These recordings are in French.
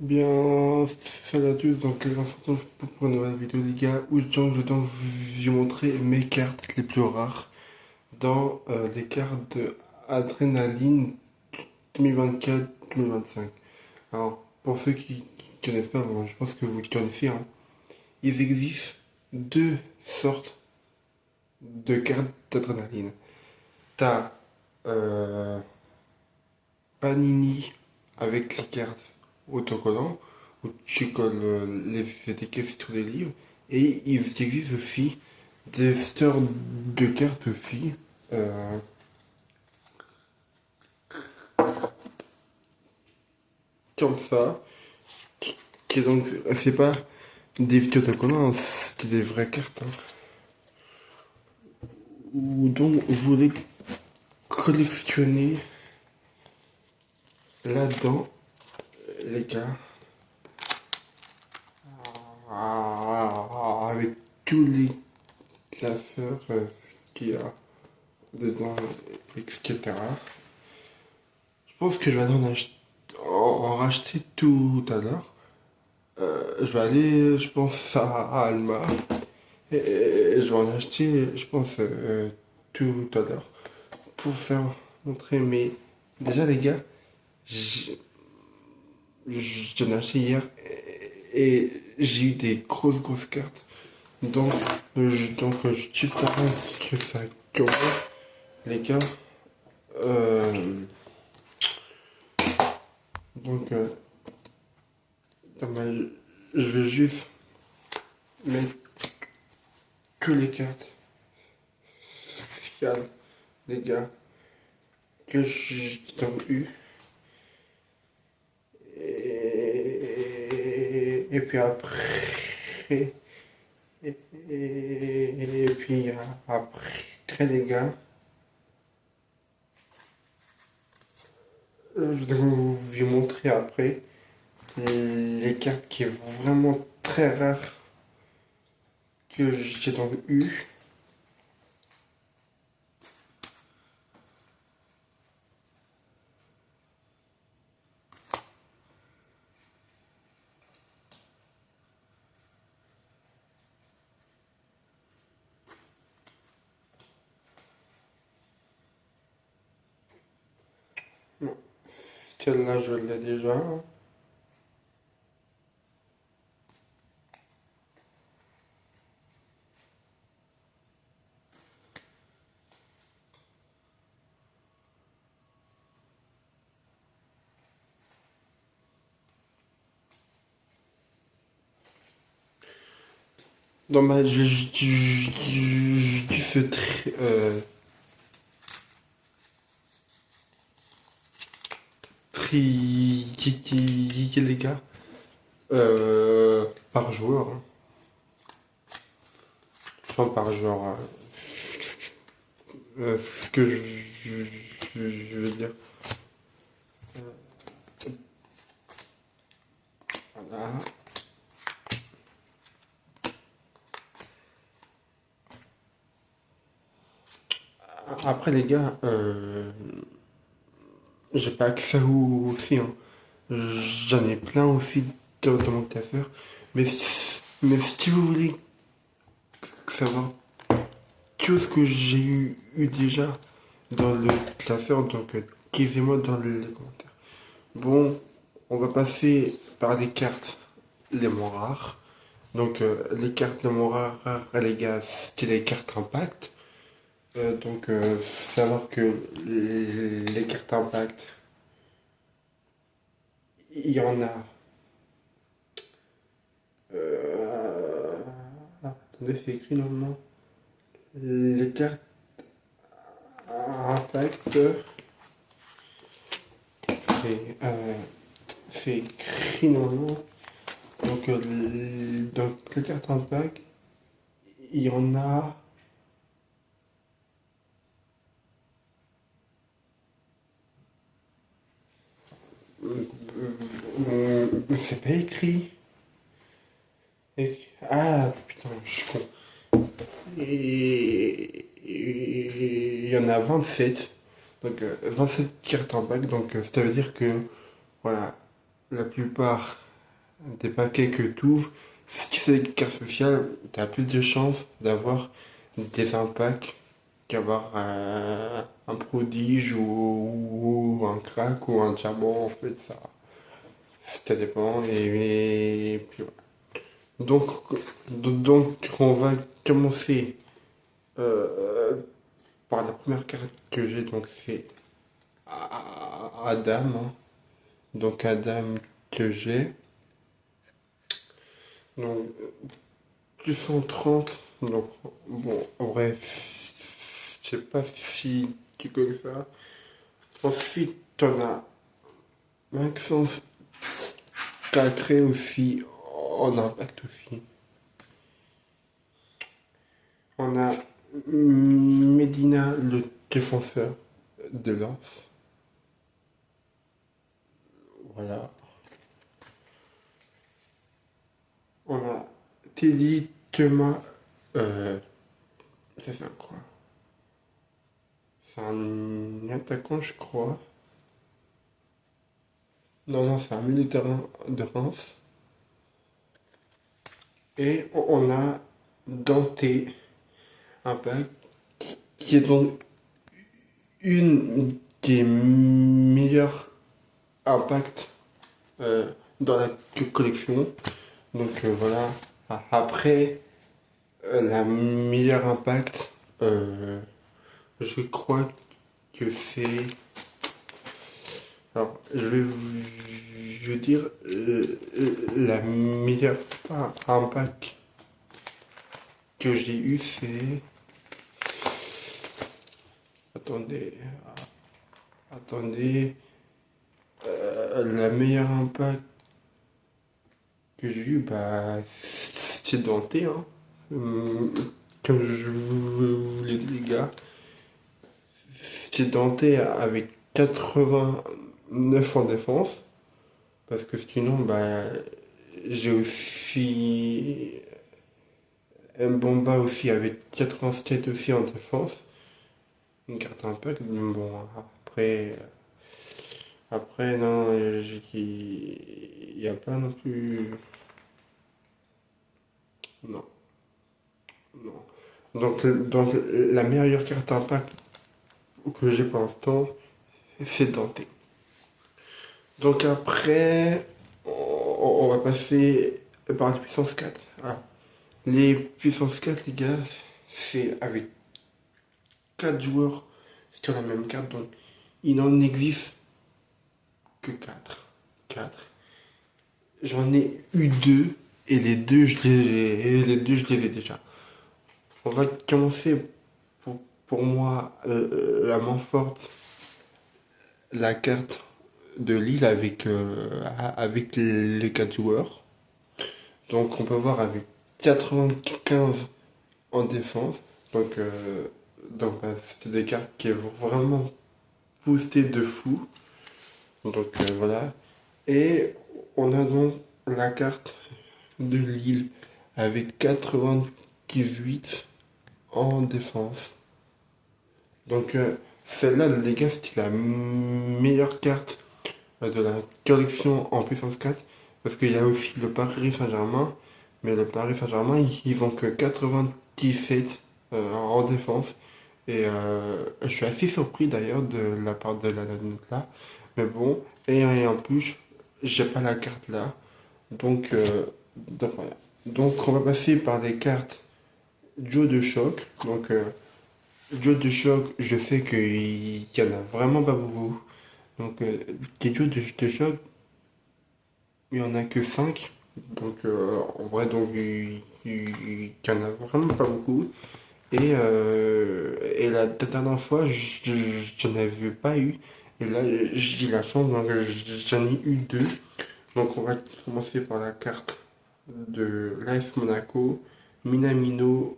Bien, salut à tous, donc les enfants pour une nouvelle vidéo les gars, où je vais donc vous montrer mes cartes les plus rares dans les cartes de Adrénaline 2024-2025. Alors, pour ceux qui connaissent pas, bon, je pense que vous le connaissez, hein, il existe deux sortes de cartes d'Adrénaline. T'as euh, Panini avec les cartes autocollants où tu colles les étiquettes sur les livres. Et il existe aussi des stores de cartes aussi, euh, comme ça, qui est donc, c'est pas des petits autocollants, hein, c'est des vraies cartes. Hein. Ou donc vous les collectionnez là-dedans, les gars, avec tous les classeurs qu'il y a dedans, etc. Je pense que je vais aller en racheter tout à l'heure. Je vais aller, je pense, à Alma. Et je vais en acheter, je pense, tout à l'heure. Pour faire montrer. Mais déjà, les gars, j'- j'en ai acheté hier. Et j'ai eu des grosses cartes. Juste avant que ça commence, les gars, euh, donc, je vais juste mettre que les cartes spéciales, les gars, que j'ai donc eu. Et puis après, et puis après, les gars, je vais vous montrer après les cartes qui est vraiment très rares que j'ai donc eu. Non, celle-là, je l'ai déjà. Non, bah, je fais très, les gars, par joueur. Hein. Enfin, par joueur. Ce que je veux dire. Voilà. Après, les gars, j'ai pas accès aussi. Hein. J'en ai plein aussi dans mon classeur. Mais si vous voulez savoir tout ce que j'ai eu déjà dans le classeur, donc écrivez-moi dans les commentaires. Bon, on va passer par les cartes les moins rares. Donc, les cartes les moins rares, les gars, c'était les cartes impact. Savoir que les cartes impact, il y en a. Attendez, c'est écrit normalement. Les cartes impact, c'est écrit normalement. Donc, les cartes impact, il y en a. C'est pas écrit. Ah, putain, je suis con. Et il y en a 27. Donc 27 cartes en bac. Donc ça veut dire que voilà, la plupart des paquets que tu ouvres, si c'est des cartes spéciales, tu as plus de chances d'avoir des impacts qu'avoir un prodige ou un crack ou un diamant, en fait, ça dépend. Et puis, voilà. Donc, donc, on va commencer par la première carte que j'ai, donc c'est Adam, hein. Donc Adam que j'ai. Donc plus 130. Donc bon, en vrai, je sais pas si tu connais ça. Ensuite, t'en as Maxence Cacré aussi en impact aussi. On a Medina le défenseur de lance. Voilà. On a Teddy Thomas. C'est ça quoi. C'est un attaquant, je crois. Non, non, c'est un milieu de terrain de Reims. Et on a Dante Impact, qui est donc une des meilleurs impacts dans la collection. Donc voilà. Après, la meilleure impact, euh, je crois que c'est. Alors, je veux dire, la meilleure impact que j'ai eu, c'est. Attendez, attendez. La meilleure impact que j'ai eu, bah, c'est Dante, hein. Comme je vous l'ai dit, les gars, c'est Dante avec 89 en défense. Parce que sinon, bah, j'ai aussi Mbomba aussi avec 87 aussi en défense. Une carte impact, mais bon, après non, il n'y a pas non plus. Non, non. Donc la meilleure carte impact que j'ai pour l'instant, c'est Dante. Donc après, on va passer par la puissance 4. Ah. Les puissance 4, les gars, c'est avec 4 joueurs sur la même carte. Donc il n'en existe que 4. 4. J'en ai eu 2 et les deux, je les ai déjà. On va commencer pour moi la main forte, la carte de Lille avec les 4 joueurs. Donc on peut voir avec 95 en défense. Donc bah, c'était des cartes qui est vraiment boosté de fou. Donc voilà. Et on a donc la carte de Lille avec 98 en défense. Donc celle-là, les gars, c'était la meilleure carte de la collection en puissance 4. Parce qu'il y a aussi le Paris Saint-Germain. Mais le Paris Saint-Germain, ils ont que 97 en défense. Et je suis assez surpris d'ailleurs de la part de la note là. Mais bon, et en plus, j'ai pas la carte là. Donc voilà. Donc on va passer par les cartes Joe de choc. Donc Joe de choc, je sais qu'il y en a vraiment pas beaucoup. Donc des Joe de choc, il y en a que 5. Donc en vrai, donc il y en a vraiment pas beaucoup. Et la dernière fois, je n'en avais pas eu. Et là, j'ai la chance, donc j'en ai eu 2. Donc on va commencer par la carte de l'AS Monaco, Minamino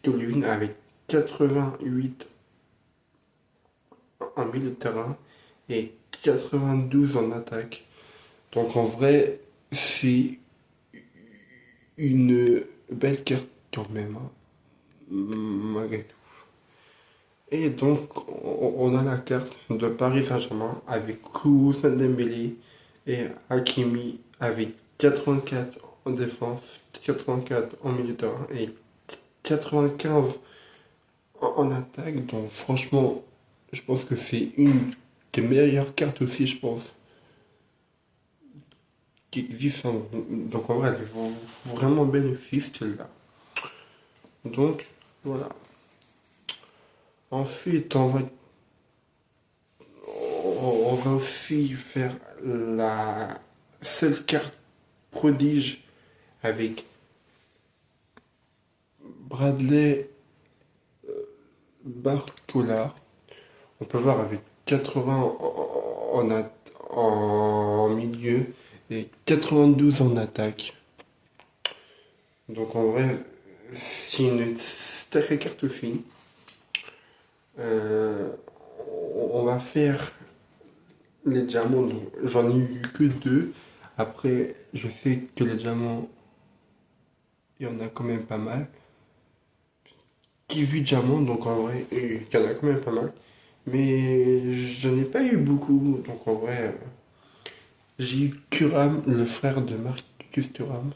Tolune avec 88 en milieu de terrain et 92 en attaque. Donc en vrai, c'est une belle carte quand même, hein, malgré tout. Et donc on a la carte de Paris Saint-Germain avec Ousmane Dembélé et Hakimi avec 84 en défense, 84 en milieu de terrain et 95 en attaque. Donc franchement, je pense que c'est une des meilleures cartes aussi, je pense, qui existent. Donc en vrai, elle est vraiment belle aussi, celle-là. Donc voilà. Ensuite, on va aussi faire la seule carte prodige avec Bradley Barcola. On peut voir avec 80 en milieu et 92 en attaque. Donc en vrai, c'est une sacrée carte aussi. Euh, on va faire les diamants. J'en ai eu que deux. Après, je sais que les diamants, il y en a quand même pas mal. 18 diamants, donc en vrai, il y en a quand même pas mal. Mais j'en ai pas eu beaucoup. Donc en vrai, j'ai eu Thuram, le frère de Marcus Thuram,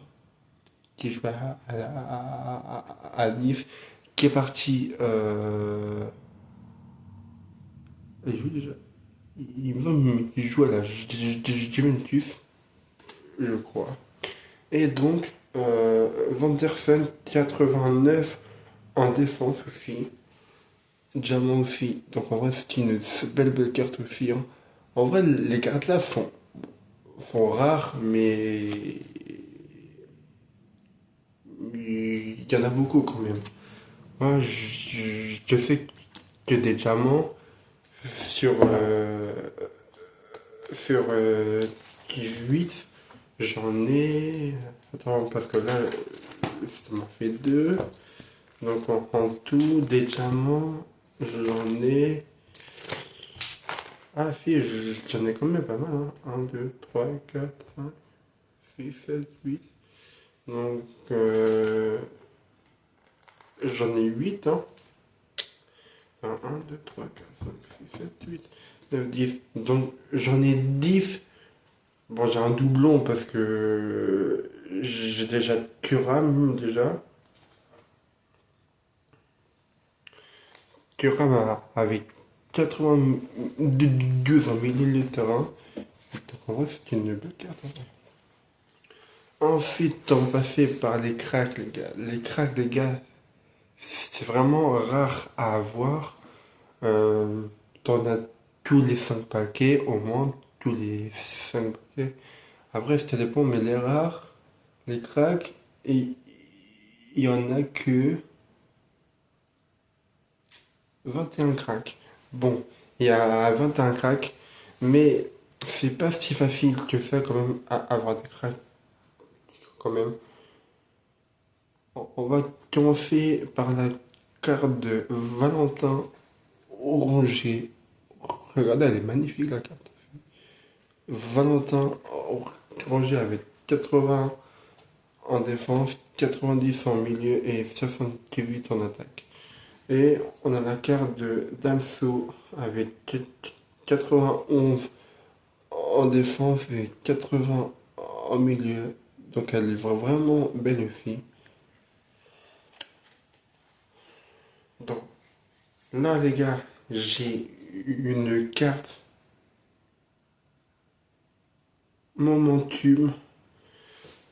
qui jouait à Nice, qui est parti. Il joue déjà. Il me semble qu'il joue à la Juventus, je crois. Et donc, Vanderson 89 en défense aussi. Diamant aussi. Donc en vrai, c'est une belle carte aussi, hein. En vrai, les cartes là sont rares, mais il y en a beaucoup quand même. Moi, je sais que des diamants sur, sur 18, j'en ai. Attends, parce que là, ça m'en fait deux. Donc en tout, des diamants, j'en ai. Ah si, j'en ai quand même pas mal, hein. 1, 2, 3, 4, 5, 6, 7, 8. Donc j'en ai 8, hein. 1, 2, 3, 4, 5, 6, 7, 8, 9, 10. Donc j'en ai 10. Bon, j'ai un doublon parce que j'ai déjà Thuram déjà. Thuram avec 82 en milieu de terrain. Donc en vrai, c'est une belle carte, hein. Ensuite, on va passer par les cracks, les gars. Les cracks, les gars, c'est vraiment rare à avoir. T'en as tous les 5 paquets, au moins, tous les 5 paquets. Après, ça dépend, mais les rares, les cracks, et il y en a que 21 cracks. Bon, il y a 21 cracks, mais c'est pas si facile que ça quand même à avoir des cracks quand même. On va commencer par la carte de Valentin Oranger. Regardez, elle est magnifique la carte. Valentin Oranger avec 80 en défense, 90 en milieu et 78 en attaque. Et on a la carte de Damso avec 91 en défense et 80 en milieu. Donc elle est vraiment belle aussi. Donc là les gars, j'ai une carte Momentum.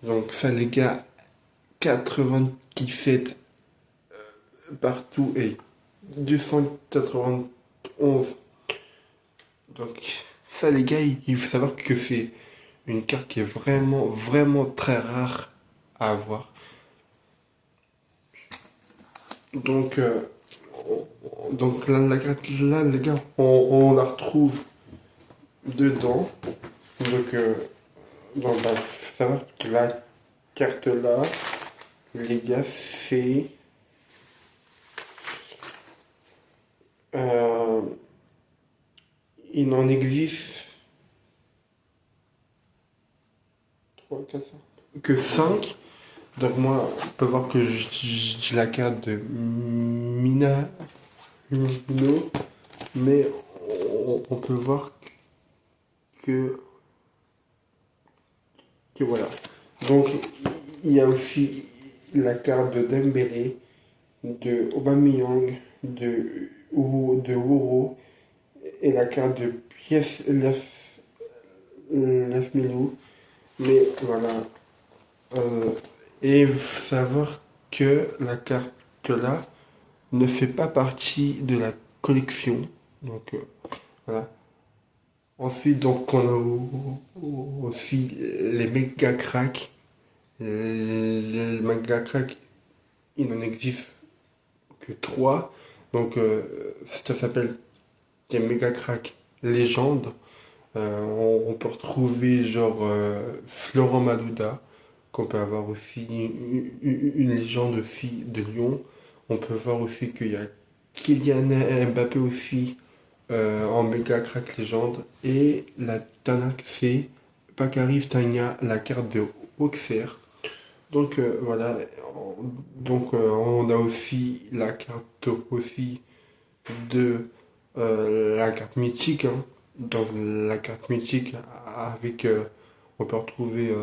Donc ça les gars, 97 partout et 291. Donc ça les gars, il faut savoir que c'est une carte qui est vraiment très rare à avoir. Donc, donc la carte là les gars, on la retrouve dedans. Donc, bah, faut savoir que la carte là, les gars, c'est euh, il en existe 3, 4, 5, que 5. Donc moi, on peut voir que j'ai la carte de Mina Mino, mais on peut voir que voilà. Donc, il y a aussi la carte de Dembélé, de Aubameyang, de Wuro et la carte de Pièce Milou. Mais voilà. Euh, et savoir que la carte là ne fait pas partie de la collection. Donc voilà. Ensuite, donc, on a aussi les méga cracks. Les méga cracks, il n'en existe que 3. Donc, ça s'appelle des méga cracks légendes. On peut retrouver genre Florent Malouda, qu'on peut avoir aussi une légende aussi de Lyon. On peut voir aussi qu'il y a Kylian Mbappé aussi en méga crack légende. Et la dernière, c'est Bakary Sagna, la carte de Auxerre. Donc voilà, donc on a aussi la carte aussi de la carte mythique. Hein. Donc la carte mythique avec, on peut retrouver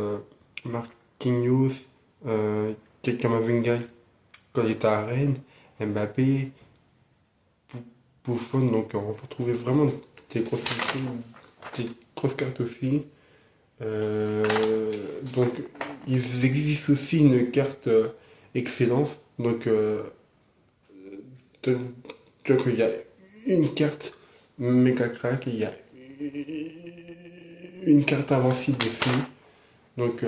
Marquinhos, Kamavinga quand il était à Rennes, Mbappé, Buffon. Donc on peut trouver vraiment des grosses cartes aussi. Euh, donc, il existe aussi une carte excellence. Donc, donc, il y a une carte méga crack, il y a une carte invincible aussi. Donc,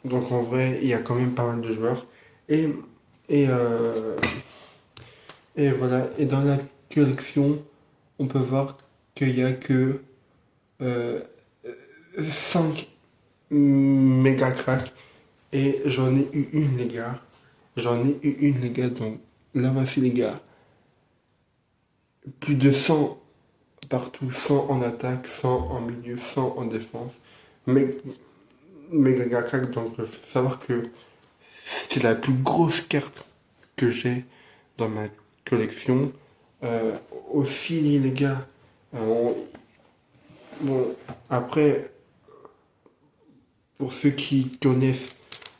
donc en vrai, il y a quand même pas mal de joueurs. Et, et, euh, et voilà. Et dans la collection, on peut voir qu'il y a que euh, 5 méga cracks. Et j'en ai eu une, les gars. J'en ai eu une, les gars. Donc là, voici, les gars. Plus de 100 partout. 100 en attaque, 100 en milieu, 100 en défense. Mais, méga crack. Donc, il faut savoir que c'est la plus grosse carte que j'ai dans ma collection. Euh, Aussi, les gars. euh, bon, après, pour ceux qui connaissent,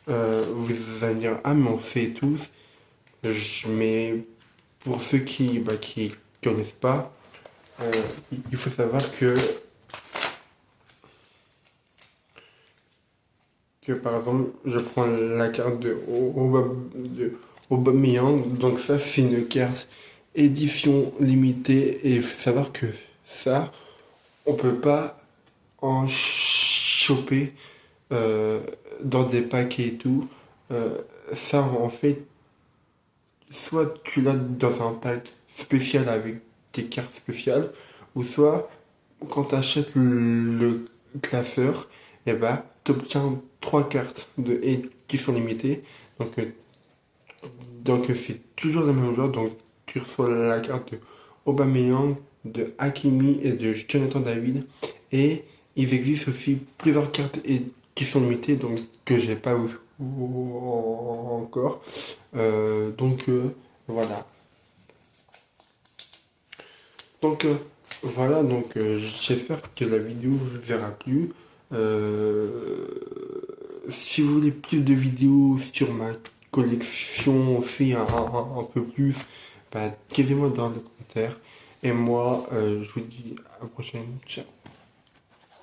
vous allez me dire, ah, mais on sait tous. Mais pour ceux qui connaissent pas, euh, il faut savoir que par exemple, je prends la carte de Aubameyang, donc ça c'est une carte édition limitée et il faut savoir que ça, on peut pas en choper euh, dans des paquets et tout. Euh, Ça en fait, soit tu l'as dans un pack spécial avec des cartes spéciales, ou soit quand tu achètes le classeur, et ben, tu obtiens 3 cartes qui sont limitées. Donc, c'est toujours le même joueur. Donc tu reçois la carte de Aubameyang, de Hakimi et de Jonathan David. Et il existe aussi plusieurs cartes qui sont limitées, donc que j'ai pas encore. Donc voilà. Donc voilà, donc j'espère que la vidéo vous aura plu. Euh, Si vous voulez plus de vidéos sur ma collection aussi un peu plus, bah, dites-moi dans les commentaires. Et moi, je vous dis à la prochaine. Ciao.